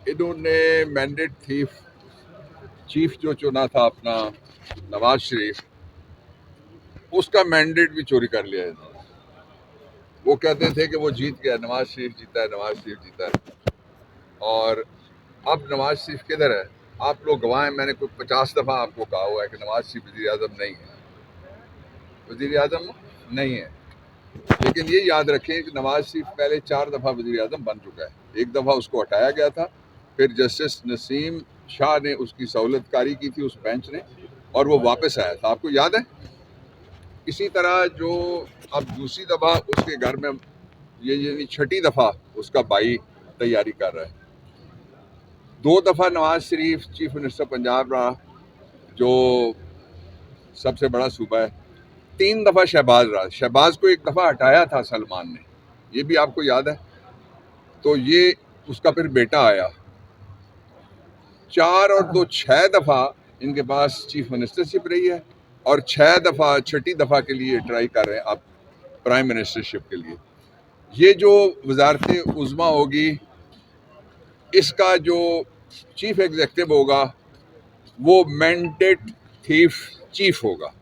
इन्होंने mandate thief chief जो चुना था अपना नवाज शरीफ, उसका मैंडेट भी चोरी कर लिया है। वो कहते थे कि वो जीत गया, नवाज शरीफ जीता है, नवाज शरीफ जीता है। और अब नवाज शरीफ किधर है? आप लोग गवाह हैं। मैंने कोई 50 दफ़ा आपको कहा हुआ है कि नवाज शरीफ वज़ीर आज़म नहीं है, वज़ीर आज़म नहीं है। लेकिन ये याद रखें कि नवाज शरीफ पहले 4 दफ़ा वज़ीर आज़म बन चुका है। एक दफ़ा उसको हटाया गया था, फिर जस्टिस नसीम शाह ने उसकी सहूलतकारी की थी उस बेंच ने, और वो वापस आया था, आपको याद है। इसी तरह जो अब दूसरी दफ़ा उसके घर में ये यानी छठी दफ़ा उसका भाई तैयारी कर रहा है। 2 दफ़ा नवाज शरीफ चीफ मिनिस्टर पंजाब रहा, जो सबसे बड़ा सूबा है। 3 दफ़ा शहबाज रहा। शहबाज को एक दफ़ा हटाया था सलमान ने, ये भी आपको याद है। तो ये उसका फिर बेटा आया। 4 और 2 6 दफ़ा इनके पास चीफ मिनिस्टरशिप रही है, और 6 दफ़ा छठी दफ़ा के लिए ट्राई कर रहे हैं अब प्राइम मिनिस्टरशिप के लिए। ये जो वजारत उज़्मा होगी, इसका जो चीफ एग्जीक्यूटिव होगा वो मैंडेट थीफ चीफ होगा।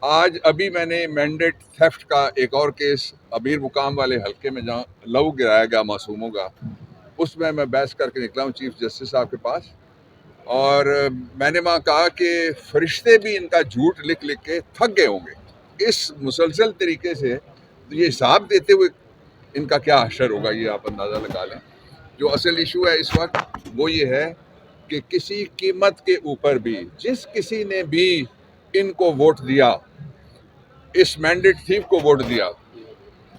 आज अभी मैंने मैंडेट थेफ्ट का एक और केस अमीर मुकाम वाले हल्के में जहाँ लहू गिराया गया मासूमों का, उसमें मैं बहस करके निकला हूँ चीफ जस्टिस साहब के पास। और मैंने वहाँ कहा कि फरिश्ते भी इनका झूठ लिख लिख के थक गए होंगे इस मुसलसल तरीके से। तो ये हिसाब देते हुए इनका क्या हशर होगा, ये आप अंदाज़ा लगा लें। जो असल इशू है इस वक्त वो ये है कि किसी कीमत के ऊपर भी जिस किसी ने भी इनको वोट दिया, इस मैंडेट थीफ को वोट दिया,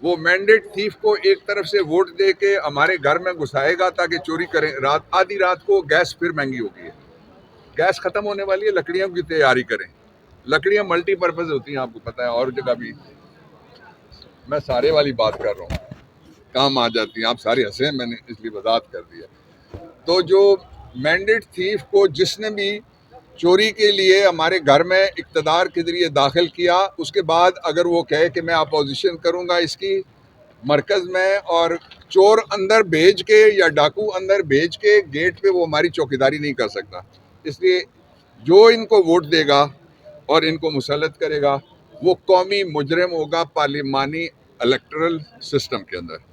वो मैंडेट थीफ को एक तरफ से वोट दे के हमारे घर में घुसाएगा ताकि चोरी करें। रात आधी रात को गैस फिर महंगी हो गई है, गैस खत्म होने वाली है, लकड़ियों की तैयारी करें। लकड़ियां मल्टीपर्पज होती हैं, आपको पता है, और जगह भी मैं सारे वाली बात कर रहा हूँ, काम आ जाती हैं। आप सारे हंसे, मैंने इसलिए वजाहत कर दिया। तो जो मैंडेट थीफ को जिसने भी चोरी के लिए हमारे घर में इक़्तिदार के जरिए दाखिल किया, उसके बाद अगर वो कहे कि मैं अपोजिशन करूंगा इसकी मरकज़ में, और चोर अंदर भेज के या डाकू अंदर भेज के गेट पे वो हमारी चौकीदारी नहीं कर सकता। इसलिए जो इनको वोट देगा और इनको मुसल्लत करेगा वो कौमी मुजरिम होगा पार्लिमानी इलेक्टरल सिस्टम के अंदर।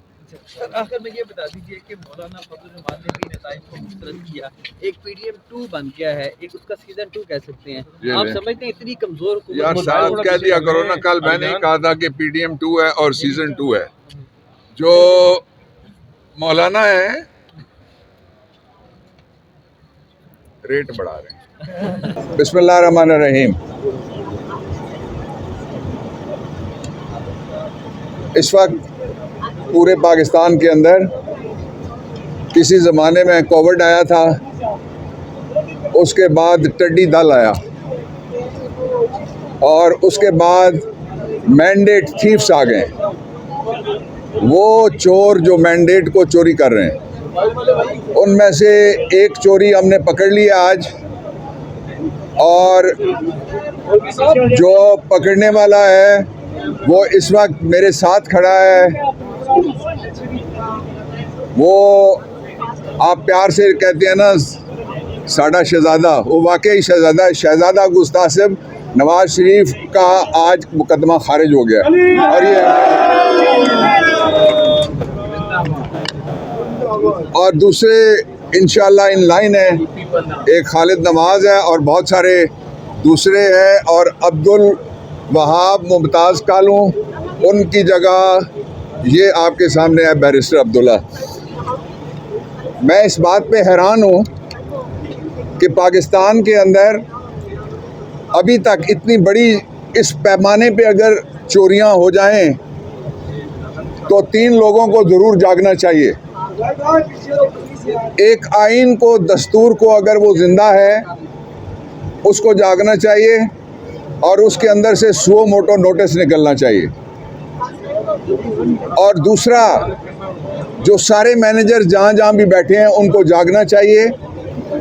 सर आखिर में ये बता दीजिए कि मौलाना फजल रहमान ने भी नताइज को मुस्तरद किया, एक पीडीएम 2 बन गया है, एक उसका सीजन 2 कह सकते हैं। आप समझते हैं इतनी कमजोर यार साथ कह दिया करो ना, कल मैंने ही कहा था कि पीडीएम 2 है और सीजन 2 है। जो मौलाना है रेट बढ़ा रहे हैं। बिस्मिल्लाह रहमान रहीम। इस वक्त पूरे पाकिस्तान के अंदर किसी ज़माने में कोविड आया था, उसके बाद टिड्डी दल आया, और उसके बाद मैंडेट थीफ्स आ गए। वो चोर जो मैंडेट को चोरी कर रहे हैं, उनमें से एक चोरी हमने पकड़ लिया आज, और जो पकड़ने वाला है वो इस वक्त मेरे साथ खड़ा है। वो आप प्यार से कहते हैं ना साडा शहजादा, वो वाकई शहजादा, शहजादा गुस्तासिब नवाज शरीफ का आज मुकदमा खारिज हो गया। और दूसरे इंशाल्लाह इन लाइन है, एक खालिद नवाज है और बहुत सारे दूसरे हैं, और अब्दुल वहाब मुमताज़ कालू, उनकी जगह ये आपके सामने है बैरिस्टर अब्दुल्ला। मैं इस बात पे हैरान हूँ कि पाकिस्तान के अंदर अभी तक इतनी बड़ी इस पैमाने पे अगर चोरियां हो जाएं तो 3 लोगों को ज़रूर जागना चाहिए। एक आइन को, दस्तूर को अगर वो जिंदा है उसको जागना चाहिए, और उसके अंदर से सुओ मोटो नोटिस निकलना चाहिए। और दूसरा, जो सारे मैनेजर जहाँ जहाँ भी बैठे हैं उनको जागना चाहिए,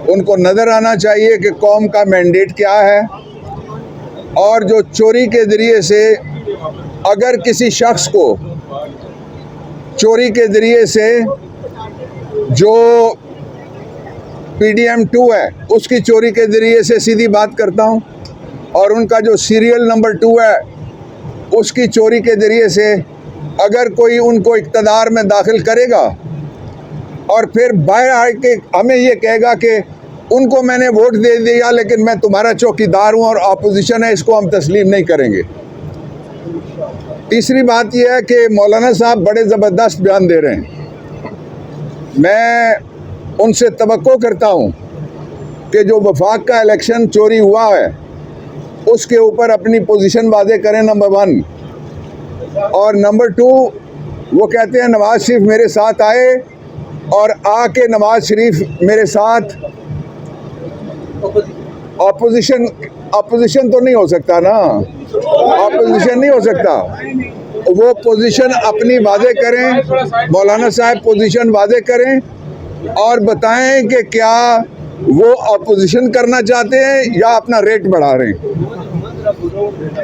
उनको नज़र आना चाहिए कि कौम का मैंडेट क्या है। और जो चोरी के ज़रिए से अगर किसी शख्स को चोरी के ज़रिए से जो PDM 2 है उसकी चोरी के ज़रिए से सीधी बात करता हूँ, और उनका जो सीरियल नंबर 2 है उसकी चोरी के ज़रिए से अगर कोई उनको इक़्तिदार में दाखिल करेगा और फिर बाहर आके हमें ये कहेगा कि उनको मैंने वोट दे दिया लेकिन मैं तुम्हारा चौकीदार हूँ और अपोजिशन है, इसको हम तस्लीम नहीं करेंगे। तीसरी बात यह है कि मौलाना साहब बड़े ज़बरदस्त बयान दे रहे हैं। मैं उनसे तवक्को करता हूँ कि जो वफाक का इलेक्शन चोरी हुआ है उसके ऊपर अपनी पोजीशन वाज़े करें, नंबर 1, और नंबर 2 वो कहते हैं नवाज शरीफ मेरे साथ आए और आके नवाज शरीफ मेरे साथ अपोजिशन तो नहीं हो सकता ना, अपोजिशन नहीं हो सकता। वो पोजीशन अपनी वाज़े करें, मौलाना साहब पोजीशन वाज़े करें और बताएं कि क्या वो अपोजिशन करना चाहते हैं या अपना रेट बढ़ा रहे हैं।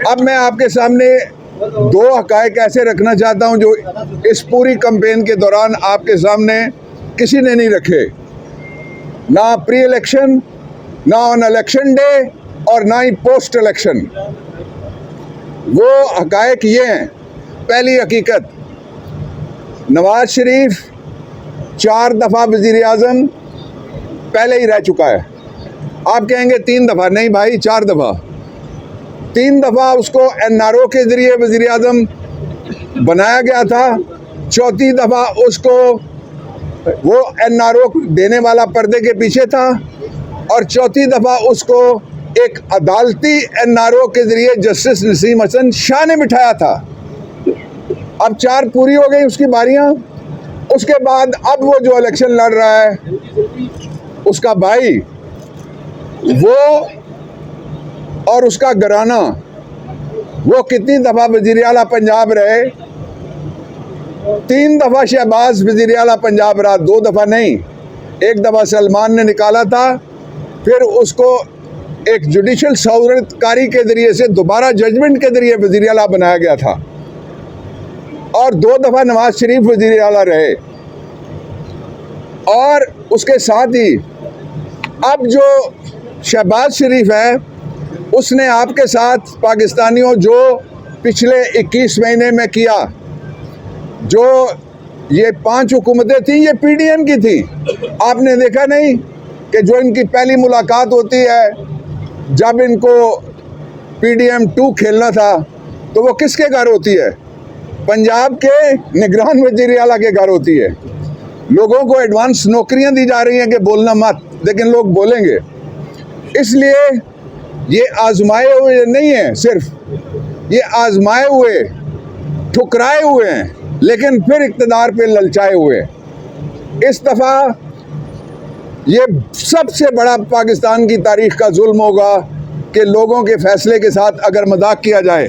अब मैं आपके सामने 2 हक़ाइक़ ऐसे रखना चाहता हूं जो इस पूरी कैंपेन के दौरान आपके सामने किसी ने नहीं रखे, ना प्री इलेक्शन, ना ऑन इलेक्शन डे और ना ही पोस्ट इलेक्शन। वो हक़ाइक़ ये हैं। पहली हकीकत, नवाज शरीफ 4 दफ़ा वज़ीर आज़म पहले ही रह चुका है। आप कहेंगे 3 दफ़ा, नहीं भाई 4 दफ़ा। 3 दफ़ा उसको NRO के ज़रिए वज़ीर आज़म बनाया गया था, 4थी दफ़ा उसको वो NRO देने वाला पर्दे के पीछे था, और 4थी दफ़ा उसको एक अदालती NRO के ज़रिए जस्टिस नसीम हसन शाह ने बिठाया था। अब 4 पूरी हो गई उसकी बारियां। उसके बाद अब वो जो इलेक्शन लड़ रहा है उसका भाई वो और उसका घराना, वो कितनी दफ़ा वज़ीर आला पंजाब रहे? 3 दफ़ा शहबाज वज़ीर आला पंजाब रहा, 2 दफ़ा नहीं। 1 दफ़ा सलमान ने निकाला था, फिर उसको एक जुडिशल सौरतकारी के ज़रिए से दोबारा जजमेंट के ज़रिए वज़ीर आला बनाया गया था, और 2 दफ़ा नवाज शरीफ वज़ीर आला रहे। और उसके साथ ही अब जो शहबाज शरीफ है उसने आपके साथ पाकिस्तानियों जो पिछले 21 महीने में किया, जो ये 5 हुकूमतें थी ये PDM की थी। आपने देखा नहीं कि जो इनकी पहली मुलाकात होती है जब इनको PDM 2 खेलना था तो वो किसके घर होती है? पंजाब के निगरान वज़ीर आला के घर होती है। लोगों को एडवांस नौकरियां दी जा रही हैं कि बोलना मत, लेकिन लोग बोलेंगे। इसलिए ये आजमाए हुए नहीं हैं, सिर्फ ये आजमाए हुए, ठुकराए हुए हैं, लेकिन फिर इक़्तिदार पे ललचाए हुए। इस दफ़ा ये सबसे बड़ा पाकिस्तान की तारीख़ का जुल्म होगा कि लोगों के फ़ैसले के साथ अगर मजाक किया जाए